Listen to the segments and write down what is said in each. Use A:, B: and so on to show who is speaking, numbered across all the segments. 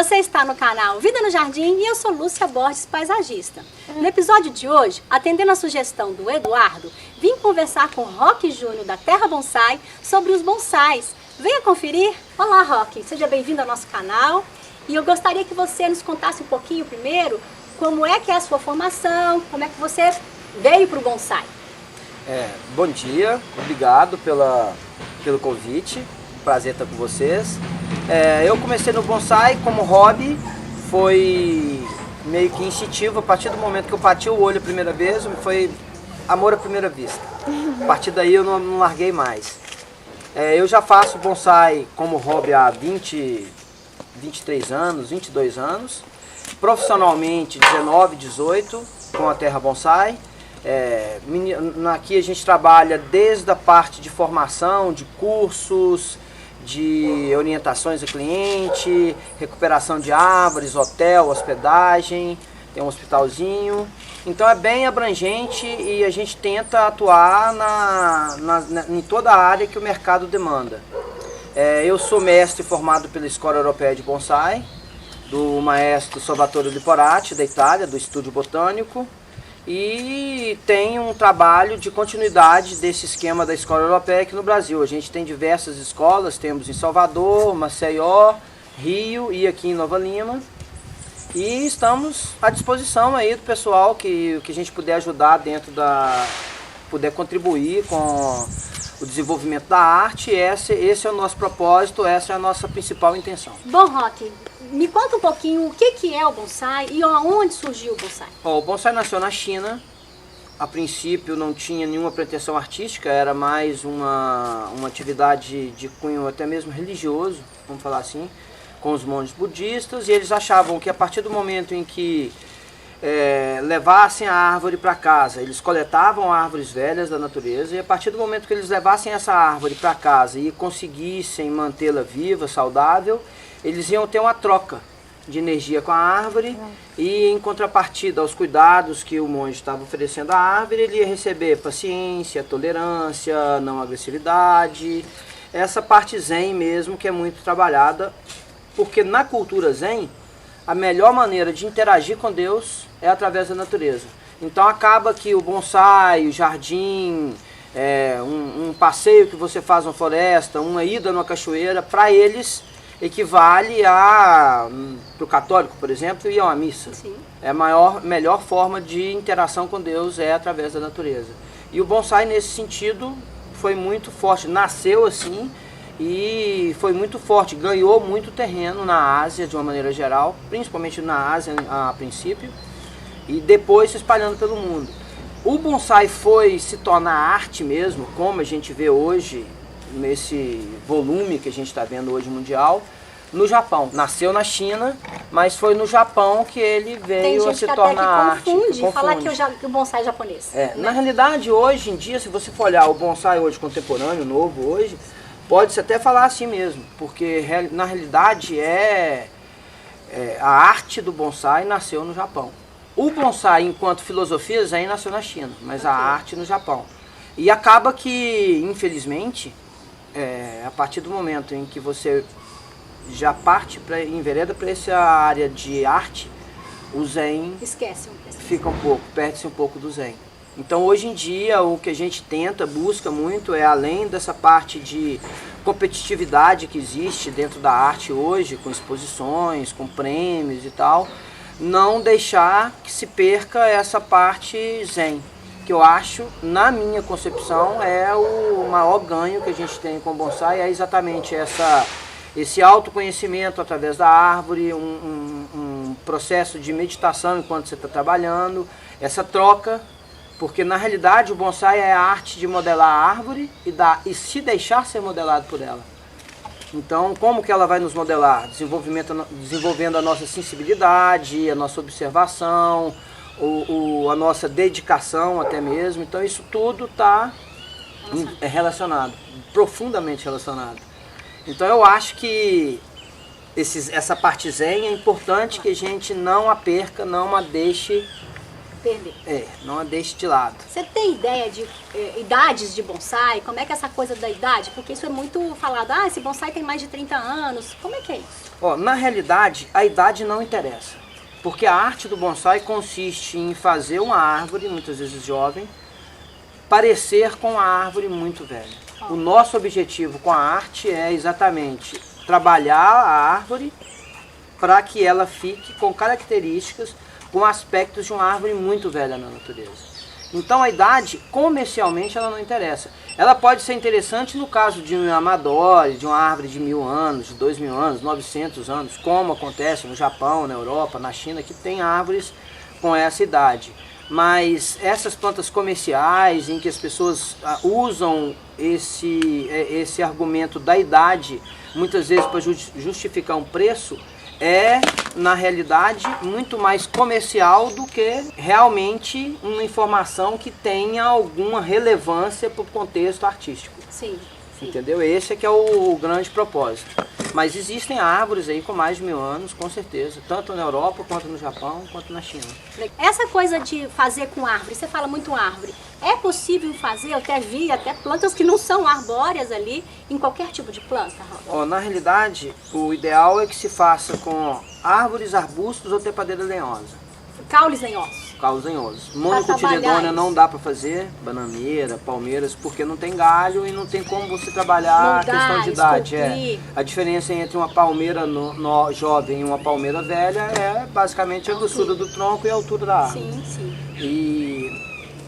A: Você está no canal Vida no Jardim e eu sou Lúcia Borges, paisagista. No episódio de hoje, atendendo a sugestão do Eduardo, vim conversar com Roque Júnior da Terra Bonsai sobre os bonsais. Venha conferir. Olá, Roque, seja bem-vindo ao nosso canal. E eu gostaria que você nos contasse um pouquinho primeiro como é que é a sua formação, como é que você veio para o bonsai.
B: Bom dia, obrigado pelo convite, prazer estar com vocês. Eu comecei no bonsai como hobby, foi meio que instintivo, a partir do momento que eu bati o olho a primeira vez, foi amor à primeira vista. A partir daí eu não larguei mais. Eu já faço bonsai como hobby há 23 anos, 22 anos, profissionalmente 19, 18 com a Terra Bonsai. Aqui a gente trabalha desde a parte de formação, de cursos, de orientações ao cliente, recuperação de árvores, hotel, hospedagem, tem um hospitalzinho. Então é bem abrangente e a gente tenta atuar em toda a área que o mercado demanda. Eu sou mestre formado pela Escola Europeia de Bonsai, do maestro Salvatore Liporati, da Itália, do Estúdio Botânico. E tem um trabalho de continuidade desse esquema da Escola Europeia aqui no Brasil. A gente tem diversas escolas, temos em Salvador, Maceió, Rio e aqui em Nova Lima. E estamos à disposição aí do pessoal que a gente puder ajudar puder contribuir com o desenvolvimento da arte. Esse é o nosso propósito, essa é a nossa principal intenção.
A: Bom, Roque, me conta um pouquinho o que é o bonsai e aonde surgiu o bonsai.
B: O bonsai nasceu na China. A princípio não tinha nenhuma pretensão artística, era mais uma atividade de cunho até mesmo religioso, vamos falar assim, com os monges budistas, e eles achavam que a partir do momento em que levassem a árvore para casa, eles coletavam árvores velhas da natureza, e a partir do momento que eles levassem essa árvore para casa e conseguissem mantê-la viva, saudável, eles iam ter uma troca de energia com a árvore e em contrapartida aos cuidados que o monge estava oferecendo à árvore, ele ia receber paciência, tolerância, não agressividade, essa parte zen mesmo que é muito trabalhada, porque na cultura zen, a melhor maneira de interagir com Deus é através da natureza. Então acaba que o bonsai, o jardim, um passeio que você faz na floresta, uma ida numa cachoeira, para eles equivale para o católico, por exemplo, ir a uma missa.
A: Sim.
B: A melhor forma de interação com Deus é através da natureza. E o bonsai nesse sentido foi muito forte, nasceu assim, e foi muito forte, ganhou muito terreno na Ásia de uma maneira geral, principalmente na Ásia a princípio, e depois se espalhando pelo mundo. O bonsai foi se tornar arte mesmo, como a gente vê hoje, nesse volume que a gente está vendo hoje mundial, no Japão. Nasceu na China, mas foi no Japão que ele veio a se tornar arte.
A: Tem gente que até falar que o bonsai é japonês. Né?
B: Na realidade, hoje em dia, se você for olhar o bonsai hoje contemporâneo, novo hoje, pode-se até falar assim mesmo, porque na realidade a arte do bonsai nasceu no Japão. O bonsai, enquanto filosofia, aí nasceu na China, mas a arte no Japão. E acaba que, infelizmente, a partir do momento em que você já envereda para essa área de arte, o zen perde-se um pouco do zen. Então hoje em dia o que a gente busca muito além dessa parte de competitividade que existe dentro da arte hoje, com exposições, com prêmios e tal, não deixar que se perca essa parte zen, que eu acho, na minha concepção, é o maior ganho que a gente tem com o bonsai, é exatamente esse autoconhecimento através da árvore, um processo de meditação enquanto você está trabalhando, essa troca, porque na realidade o bonsai é a arte de modelar a árvore e se deixar ser modelado por ela. Então, como que ela vai nos modelar? Desenvolvendo a nossa sensibilidade, a nossa observação, a nossa dedicação até mesmo. Então isso tudo está relacionado, profundamente relacionado. Então eu acho que essa parte zen é importante que a gente não a perca, não a deixe
A: perder.
B: Não a deixe de lado.
A: Você tem ideia de idades de bonsai? Como é que é essa coisa da idade? Porque isso é muito falado, esse bonsai tem mais de 30 anos. Como é que é isso?
B: Na realidade, a idade não interessa. Porque a arte do bonsai consiste em fazer uma árvore, muitas vezes jovem, parecer com uma árvore muito velha. O nosso objetivo com a arte é exatamente trabalhar a árvore para que ela fique com características, com aspectos de uma árvore muito velha na natureza. Então a idade, comercialmente, ela não interessa. Ela pode ser interessante no caso de um amador, de uma árvore de 1000 anos, de 2000 anos, 900 anos, como acontece no Japão, na Europa, na China, que tem árvores com essa idade. Mas essas plantas comerciais, em que as pessoas usam esse argumento da idade, muitas vezes para justificar um preço, na realidade, muito mais comercial do que realmente uma informação que tenha alguma relevância para o contexto artístico.
A: Sim.
B: Entendeu? Esse é que é o grande propósito. Mas existem árvores aí com mais de 1000 anos, com certeza, tanto na Europa, quanto no Japão, quanto na China.
A: Essa coisa de fazer com árvore, você fala muito árvore, é possível fazer, eu até vi, plantas que não são arbóreas ali, em qualquer tipo de planta, Rob?
B: Na realidade, o ideal é que se faça com árvores, arbustos ou trepadeira lenhosa.
A: Caules lenhosos.
B: Caules lenhosos. Monocotiledônia não dá para fazer, bananeira, palmeiras, porque não tem galho e não tem como você trabalhar a questão de idade. A diferença entre uma palmeira jovem e uma palmeira velha é basicamente a grossura do tronco e a altura da árvore.
A: Sim, sim.
B: E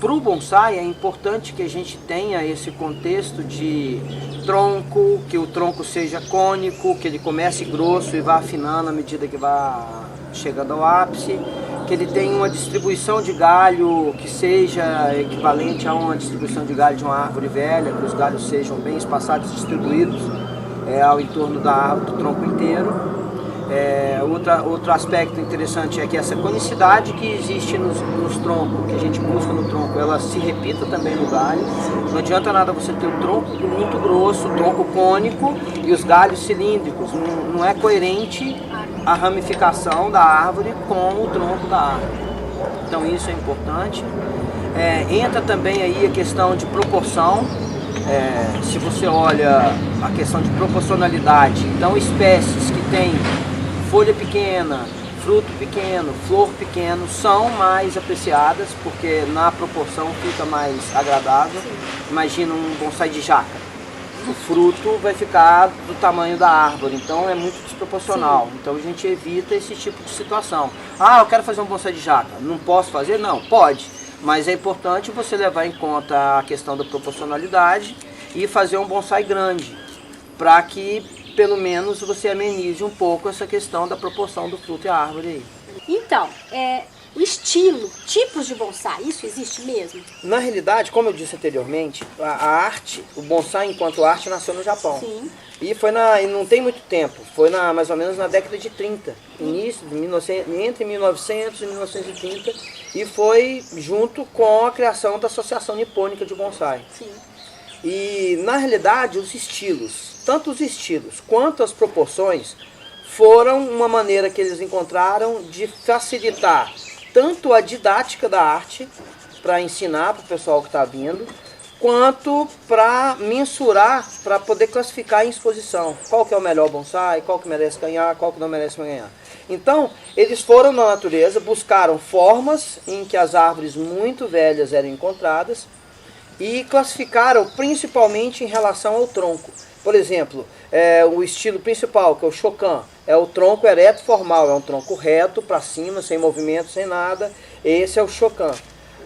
B: para o bonsai é importante que a gente tenha esse contexto de tronco, que o tronco seja cônico, que ele comece grosso e vá afinando à medida que vá chegando ao ápice, que ele tenha uma distribuição de galho que seja equivalente a uma distribuição de galho de uma árvore velha, que os galhos sejam bem espaçados e distribuídos ao entorno da árvore, do tronco inteiro. Outro aspecto interessante é que essa conicidade que existe nos troncos, que a gente busca no tronco, ela se repita também no galho. Não adianta nada você ter o tronco muito grosso, o tronco cônico e os galhos cilíndricos. Não é coerente a ramificação da árvore com o tronco da árvore. Então isso é importante. Entra também aí a questão de proporção. Se você olha a questão de proporcionalidade, então espécies que têm folha pequena, fruto pequeno, flor pequeno são mais apreciadas porque na proporção fica mais agradável. Imagina um bonsai de jaca, o fruto vai ficar do tamanho da árvore, então é muito desproporcional. Sim. Então a gente evita esse tipo de situação. Eu quero fazer um bonsai de jaca, não posso fazer? Não, pode. Mas é importante você levar em conta a questão da proporcionalidade e fazer um bonsai grande, para que pelo menos você amenize um pouco essa questão da proporção do fruto e a árvore aí.
A: Então, o estilo, tipos de bonsai, isso existe mesmo?
B: Na realidade, como eu disse anteriormente, a arte, o bonsai enquanto arte nasceu no Japão.
A: Sim.
B: E não tem muito tempo, foi mais ou menos na década de 30, início de entre 1900 e 1930, e foi junto com a criação da Associação Nipônica de Bonsai.
A: Sim.
B: E na realidade os estilos, tanto os estilos quanto as proporções, foram uma maneira que eles encontraram de facilitar tanto a didática da arte, para ensinar para o pessoal que está vindo, quanto para mensurar, para poder classificar em exposição. Qual que é o melhor bonsai, qual que merece ganhar, qual que não merece ganhar. Então, eles foram na natureza, buscaram formas em que as árvores muito velhas eram encontradas e classificaram principalmente em relação ao tronco. Por exemplo, o estilo principal, que é o Shokan, é o tronco ereto formal, é um tronco reto para cima, sem movimento, sem nada. Esse é o Shokan.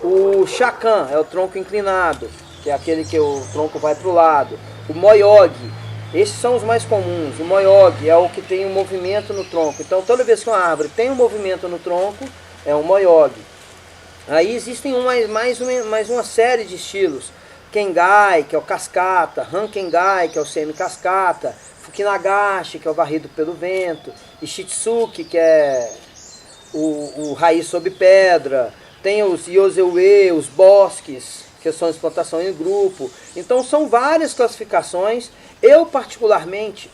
B: O Shakan é o tronco inclinado, que é aquele que o tronco vai para o lado. O Moyogi, esses são os mais comuns. O Moyogi é o que tem um movimento no tronco. Então, toda vez que uma árvore tem um movimento no tronco, é um Moyogi. Aí existem mais uma série de estilos. Kengai, que é o cascata, Hankengai, que é o semi-cascata, Fukinagashi, que é o varrido pelo vento, Ishitsuki, que é o raiz sob pedra, tem os Yoseue, os bosques, que são explantação em grupo. Então são várias classificações. Eu particularmente,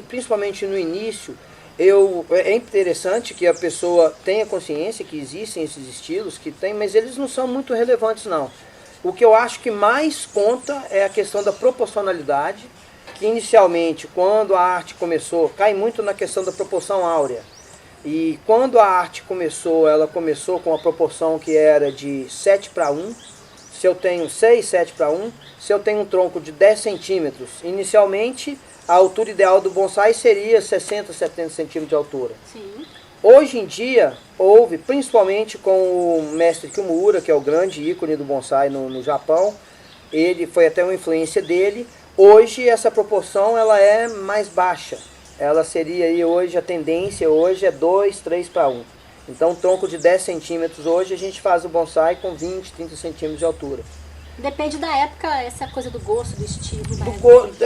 B: principalmente no início, É interessante que a pessoa tenha consciência que existem esses estilos, que tem, mas eles não são muito relevantes não. O que eu acho que mais conta é a questão da proporcionalidade, que inicialmente, quando a arte começou, cai muito na questão da proporção áurea. E quando a arte começou, ela começou com a proporção que era de 7:1. Se eu tenho 6, 7:1, se eu tenho um tronco de 10 centímetros, inicialmente a altura ideal do bonsai seria 60, 70 centímetros de altura.
A: Sim.
B: Hoje em dia, houve, principalmente com o mestre Kimura, que é o grande ícone do bonsai no Japão, ele foi até uma influência dele. Hoje essa proporção ela é mais baixa. Ela seria aí hoje, a tendência hoje é 2, 3:1. Então um tronco de 10 centímetros hoje a gente faz o bonsai com 20, 30 centímetros de altura.
A: Depende da época, essa coisa do gosto, do estilo.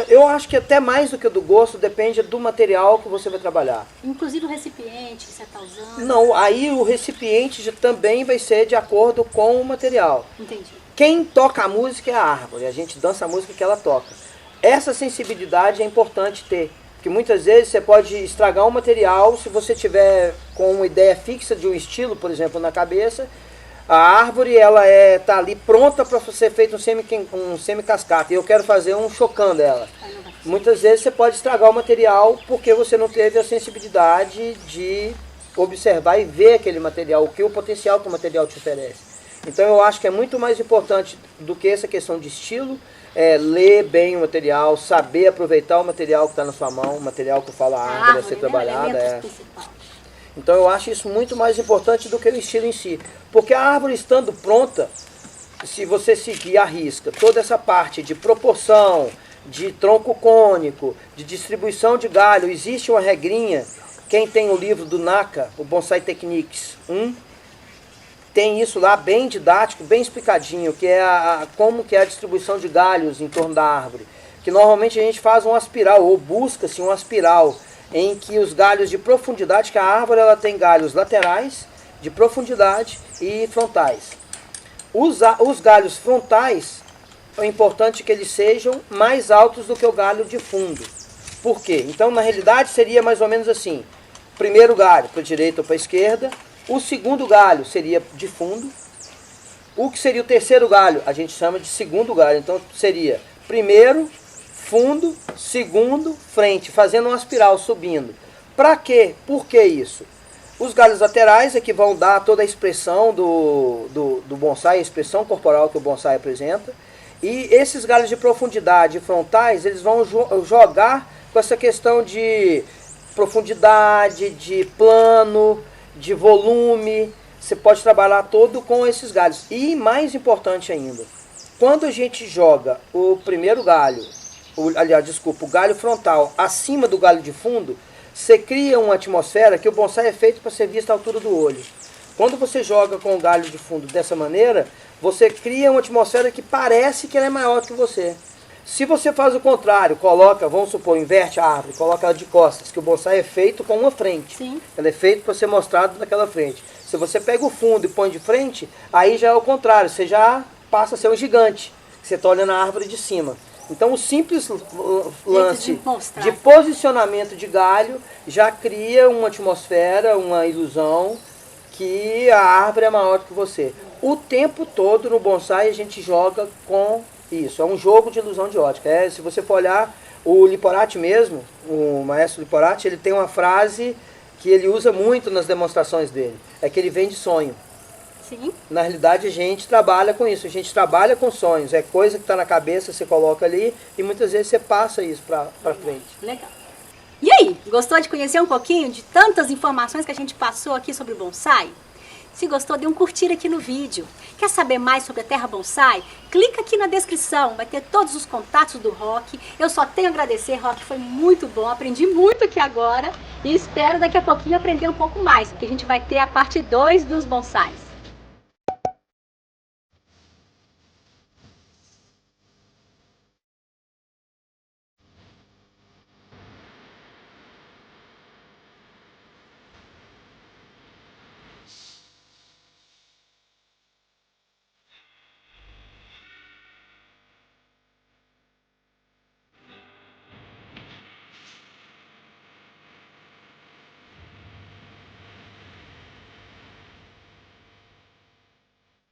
B: Eu acho que até mais do que do gosto, depende do material que você vai trabalhar.
A: Inclusive o recipiente que você está usando.
B: Não, aí o recipiente também vai ser de acordo com o material.
A: Entendi.
B: Quem toca a música é a árvore, a gente dança a música que ela toca. Essa sensibilidade é importante ter, porque muitas vezes você pode estragar um material se você tiver com uma ideia fixa de um estilo, por exemplo, na cabeça. A árvore ela tá ali pronta para ser feito um semi-cascata e eu quero fazer um chocando ela. Muitas vezes você pode estragar o material porque você não teve a sensibilidade de observar e ver aquele material, o potencial que o material te oferece. Então eu acho que é muito mais importante do que essa questão de estilo, ler bem o material, saber aproveitar o material que está na sua mão, o material que eu falo, a árvore a ser trabalhada. Então eu acho isso muito mais importante do que o estilo em si. Porque a árvore estando pronta, se você seguir a risca, toda essa parte de proporção, de tronco cônico, de distribuição de galho, existe uma regrinha, quem tem o livro do Naka, o Bonsai Techniques 1, tem isso lá bem didático, bem explicadinho, que é como que é a distribuição de galhos em torno da árvore. Que normalmente a gente faz uma espiral, ou busca-se uma espiral, em que os galhos de profundidade, que a árvore ela tem galhos laterais, de profundidade e frontais. Os galhos frontais, é importante que eles sejam mais altos do que o galho de fundo. Por quê? Então, na realidade, seria mais ou menos assim. Primeiro galho para a direita ou para a esquerda. O segundo galho seria de fundo. O que seria o terceiro galho? A gente chama de segundo galho. Então, seria primeiro, fundo, segundo, frente, fazendo uma espiral, subindo. Para quê? Por que isso? Os galhos laterais é que vão dar toda a expressão do bonsai, a expressão corporal que o bonsai apresenta. E esses galhos de profundidade frontais, eles vão jogar com essa questão de profundidade, de plano, de volume. Você pode trabalhar todo com esses galhos. E mais importante ainda, quando a gente joga o primeiro galho, o galho frontal acima do galho de fundo, você cria uma atmosfera que o bonsai é feito para ser visto à altura do olho. Quando você joga com o galho de fundo dessa maneira, você cria uma atmosfera que parece que ela é maior que você. Se você faz o contrário, coloca, vamos supor, inverte a árvore, coloca ela de costas, que o bonsai é feito com uma frente.
A: Sim.
B: Ela é feito para ser mostrado naquela frente. Se você pega o fundo e põe de frente, aí já é o contrário, você já passa a ser um gigante. Você está olhando a árvore de cima. Então o simples lance de posicionamento de galho já cria uma atmosfera, uma ilusão que a árvore é maior que você. O tempo todo no bonsai a gente joga com isso, é um jogo de ilusão de ótica. Se você for olhar o Liporati mesmo, o maestro Liporati, ele tem uma frase que ele usa muito nas demonstrações dele, é que ele vem de sonho.
A: Sim.
B: Na realidade a gente trabalha com isso, a gente trabalha com sonhos, é coisa que está na cabeça, você coloca ali e muitas vezes você passa isso para frente.
A: Legal. E aí, gostou de conhecer um pouquinho de tantas informações que a gente passou aqui sobre bonsai? Se gostou, dê um curtir aqui no vídeo. Quer saber mais sobre a Terra Bonsai? Clica aqui na descrição, vai ter todos os contatos do Rock. Eu só tenho a agradecer, Rock, foi muito bom, aprendi muito aqui agora e espero daqui a pouquinho aprender um pouco mais, porque a gente vai ter a parte 2 dos bonsais.